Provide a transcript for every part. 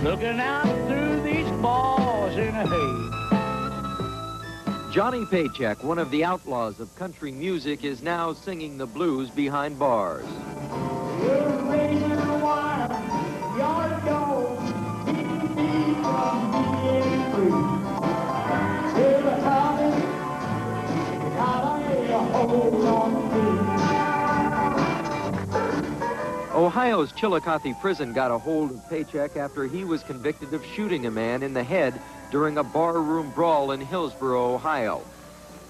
looking out through these balls in the hay. Johnny Paycheck, one of the outlaws of country music, is now singing the blues behind bars. You're raising a wire, your dog, keep me from being free. Till the coming, gotta hold on to me. Ohio's Chillicothe prison got a hold of Paycheck after he was convicted of shooting a man in the head during a barroom brawl in Hillsboro, Ohio.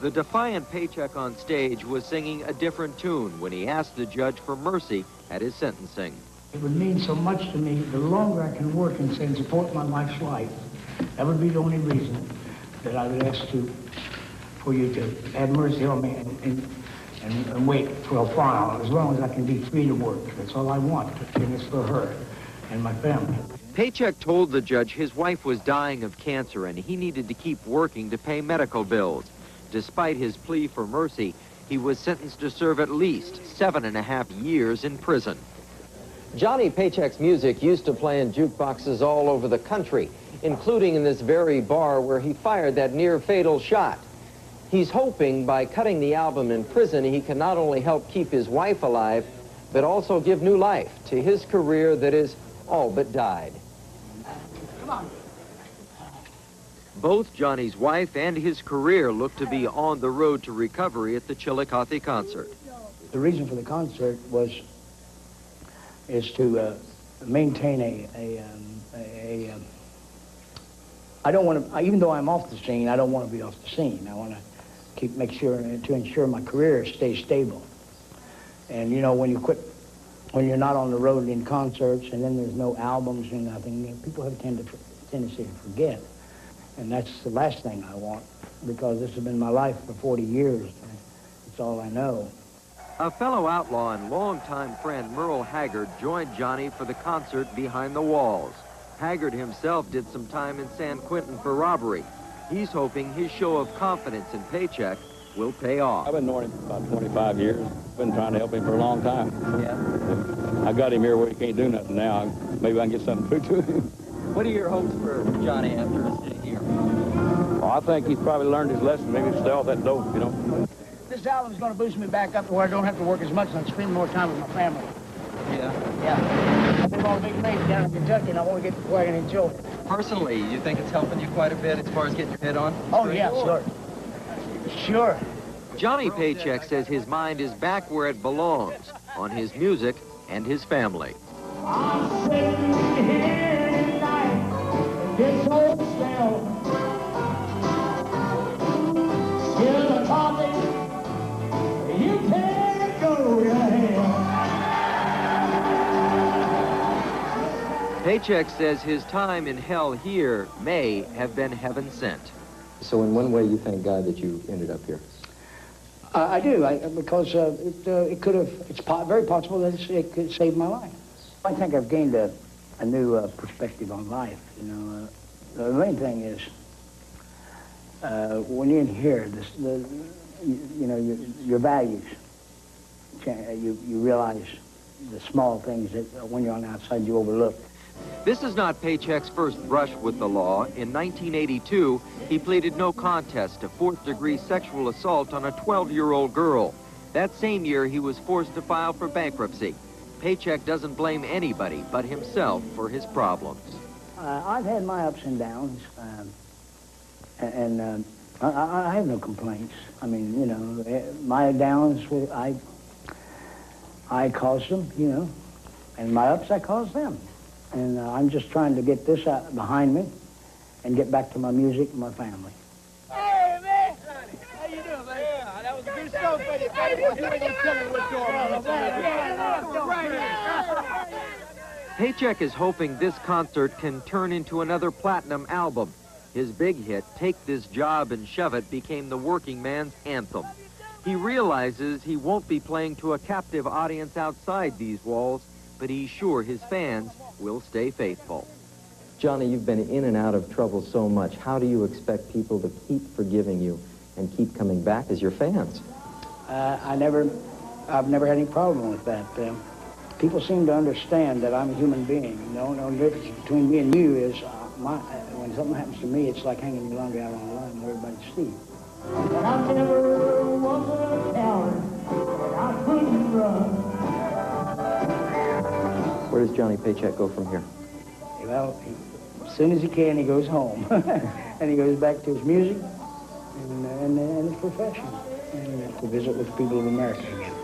The defiant Paycheck on stage was singing a different tune when he asked the judge for mercy at his sentencing. It would mean so much to me, the longer I can work and support my wife's life. That would be the only reason that I would ask for you to have mercy on me and wait for a while, as long as I can be free to work. That's all I want, and it's for her and my family. Paycheck told the judge his wife was dying of cancer and he needed to keep working to pay medical bills. Despite his plea for mercy, he was sentenced to serve at least 7.5 years in prison. Johnny Paycheck's music used to play in jukeboxes all over the country, including in this very bar where he fired that near-fatal shot. He's hoping by cutting the album in prison, he can not only help keep his wife alive, but also give new life to his career that is all but died. Come on. Both Johnny's wife and his career look to be on the road to recovery at the Chillicothe concert. The reason for the concert is to maintain I don't want to, even though I'm off the scene, I don't want to be off the scene. I want to make sure to ensure my career stays stable. And you know, when you're not on the road in concerts and then there's no albums and nothing, people have a tendency to forget. And that's the last thing I want, because this has been my life for 40 years. It's all I know. A fellow outlaw and longtime friend, Merle Haggard, joined Johnny for the concert Behind the Walls. Haggard himself did some time in San Quentin for robbery. He's hoping his show of confidence in Paycheck will pay off. I've been knowing him for about 25 years. Been trying to help him for a long time. Yeah. I got him here where he can't do nothing now. Maybe I can get something through to him. What are your hopes for Johnny after sitting here? Well, I think he's probably learned his lesson. Maybe stay off that dope, you know. This album's going to boost me back up to where I don't have to work as much and I can spend more time with my family. Yeah. I've been on a big race down in Kentucky and I want to get to where I can enjoy. Personally, you think it's helping you quite a bit as far as getting your head on? Oh, yeah, sure. Sure. Johnny Paycheck says his mind is back where it belongs, on his music and his family. I'm sitting here tonight, this old smell. Chillicothe, you can't go to hell. Paycheck says his time in hell here may have been heaven sent. So in one way, you thank God that you ended up here? I do, because it could have, very possible that it could save my life. I think I've gained a new perspective on life, you know. The main thing is, when you're in here, you know, your values, you realize the small things that when you're on the outside you overlook. This is not Paycheck's first brush with the law. In 1982, he pleaded no contest to fourth-degree sexual assault on a 12-year-old girl. That same year, he was forced to file for bankruptcy. Paycheck doesn't blame anybody but himself for his problems. I've had my ups and downs, and I have no complaints. I mean, you know, my downs, I caused them, you know, and my ups, I caused them. And I'm just trying to get this out behind me and get back to my music and my family. Hey, man! How you doing, man? Yeah, that was a good show, buddy. You ain't gonna tell me what's going on. Paycheck is hoping this concert can turn into another platinum album. His big hit, Take This Job and Shove It, became the working man's anthem. He realizes he won't be playing to a captive audience outside these walls, but he's sure his fans will stay faithful. Johnny, you've been in and out of trouble so much. How do you expect people to keep forgiving you and keep coming back as your fans? I've never had any problem with that. people seem to understand that I'm a human being. The only difference between me and you is when something happens to me, it's like hanging your laundry out on the line where everybody sees. But I never was a coward, and I couldn't run. Where does Johnny Paycheck go from here? Well, as soon as he can, he goes home. And he goes back to his music and his profession. And to visit with people of America again.